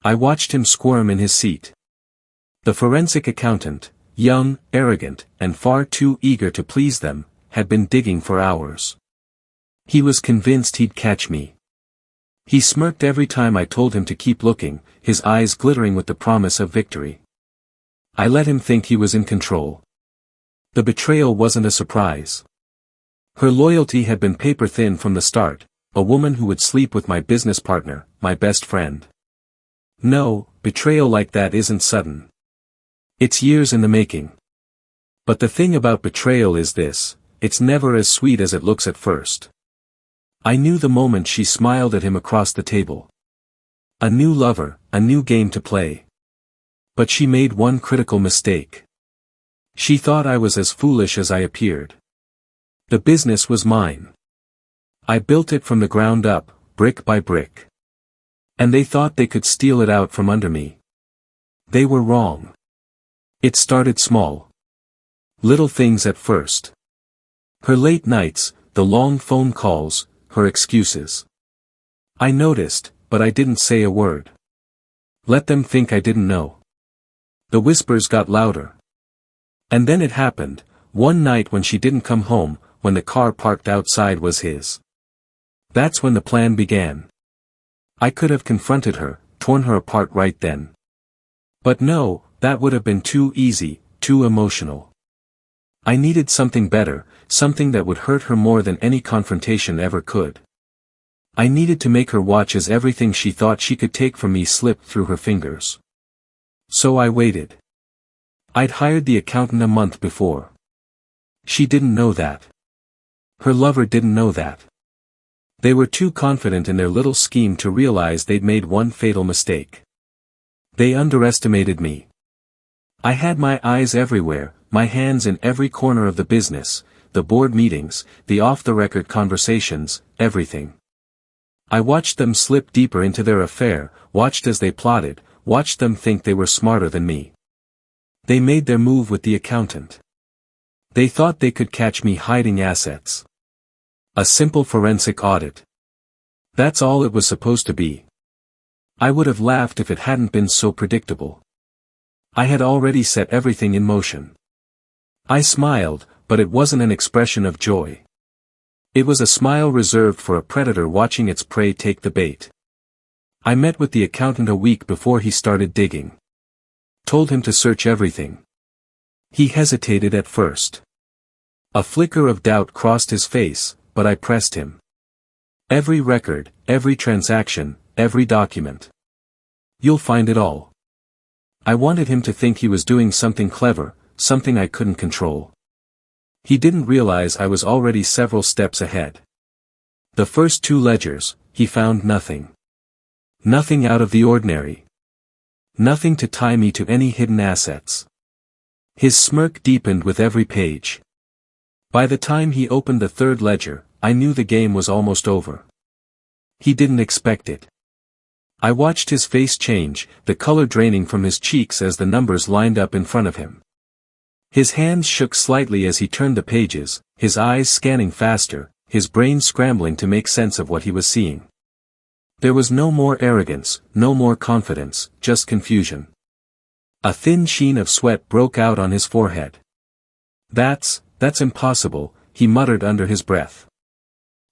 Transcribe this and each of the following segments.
I watched him squirm in his seat. The forensic accountant, young, arrogant, and far too eager to please them, had been digging for hours. He was convinced he'd catch me. He smirked every time I told him to keep looking, his eyes glittering with the promise of victory. I let him think he was in control. The betrayal wasn't a surprise. Her loyalty had been paper-thin from the start, a woman who would sleep with my business partner, my best friend. No, betrayal like that isn't sudden. It's years in the making. But the thing about betrayal is this, it's never as sweet as it looks at first. I knew the moment she smiled at him across the table. A new lover, a new game to play. But she made one critical mistake. She thought I was as foolish as I appeared. The business was mine. I built it from the ground up, brick by brick. And they thought they could steal it out from under me. They were wrong. It started small. Little things at first. Her late nights, the long phone calls, her excuses. I noticed, but I didn't say a word. Let them think I didn't know. The whispers got louder. And then it happened, one night when she didn't come home, when the car parked outside was his. That's when the plan began. I could have confronted her, torn her apart right then. But no, that would have been too easy, too emotional. I needed something better, something that would hurt her more than any confrontation ever could. I needed to make her watch as everything she thought she could take from me slipped through her fingers. So I waited. I'd hired the accountant a month before. She didn't know that. Her lover didn't know that. They were too confident in their little scheme to realize they'd made one fatal mistake. They underestimated me. I had my eyes everywhere, my hands in every corner of the business, the board meetings, the off-the-record conversations, everything. I watched them slip deeper into their affair, watched as they plotted, watched them think they were smarter than me. They made their move with the accountant. They thought they could catch me hiding assets. A simple forensic audit. That's all it was supposed to be. I would have laughed if it hadn't been so predictable. I had already set everything in motion. I smiled, but it wasn't an expression of joy. It was a smile reserved for a predator watching its prey take the bait. I met with the accountant a week before he started digging. Told him to search everything. He hesitated at first. A flicker of doubt crossed his face, but I pressed him. Every record, every transaction, every document. You'll find it all. I wanted him to think he was doing something clever, something I couldn't control. He didn't realize I was already several steps ahead. The first two ledgers, he found nothing. Nothing out of the ordinary. Nothing to tie me to any hidden assets. His smirk deepened with every page. By the time he opened the third ledger, I knew the game was almost over. He didn't expect it. I watched his face change, the color draining from his cheeks as the numbers lined up in front of him. His hands shook slightly as he turned the pages, his eyes scanning faster, his brain scrambling to make sense of what he was seeing. There was no more arrogance, no more confidence, just confusion. A thin sheen of sweat broke out on his forehead. That's impossible, he muttered under his breath.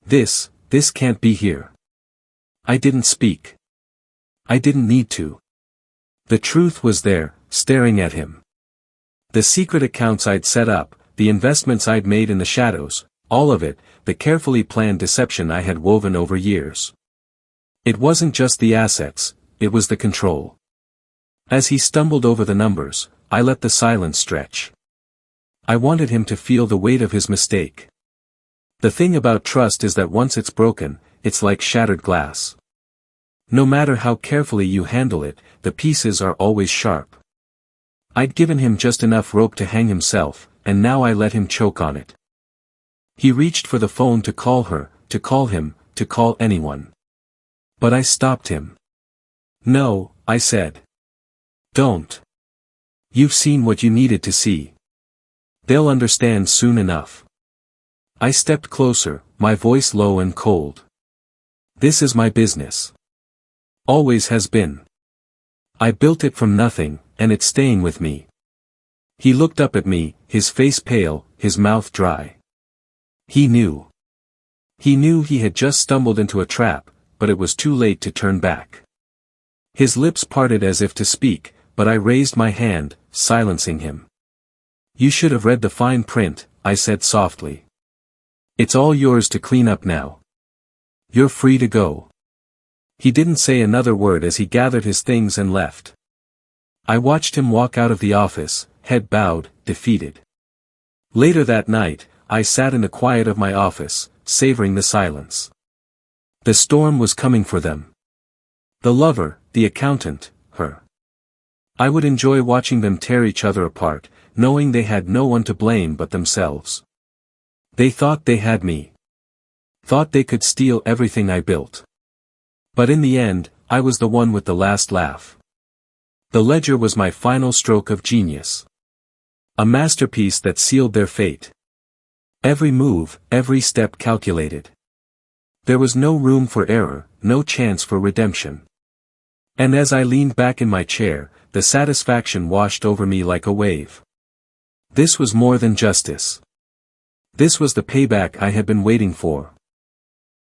This can't be here. I didn't speak. I didn't need to. The truth was there, staring at him. The secret accounts I'd set up, the investments I'd made in the shadows, all of it, the carefully planned deception I had woven over years. It wasn't just the assets, it was the control. As he stumbled over the numbers, I let the silence stretch. I wanted him to feel the weight of his mistake. The thing about trust is that once it's broken, it's like shattered glass. No matter how carefully you handle it, the pieces are always sharp. I'd given him just enough rope to hang himself, and now I let him choke on it. He reached for the phone to call her, to call him, to call anyone. But I stopped him. No, I said. Don't. You've seen what you needed to see. They'll understand soon enough. I stepped closer, my voice low and cold. This is my business. Always has been. I built it from nothing, and it's staying with me. He looked up at me, his face pale, his mouth dry. He knew. He knew he had just stumbled into a trap, but it was too late to turn back. His lips parted as if to speak, but I raised my hand, silencing him. You should have read the fine print, I said softly. It's all yours to clean up now. You're free to go. He didn't say another word as he gathered his things and left. I watched him walk out of the office, head bowed, defeated. Later that night, I sat in the quiet of my office, savoring the silence. The storm was coming for them. The lover, the accountant, her. I would enjoy watching them tear each other apart, knowing they had no one to blame but themselves. They thought they had me. Thought they could steal everything I built. But in the end, I was the one with the last laugh. The ledger was my final stroke of genius. A masterpiece that sealed their fate. Every move, every step calculated. There was no room for error, no chance for redemption. And as I leaned back in my chair, the satisfaction washed over me like a wave. This was more than justice. This was the payback I had been waiting for.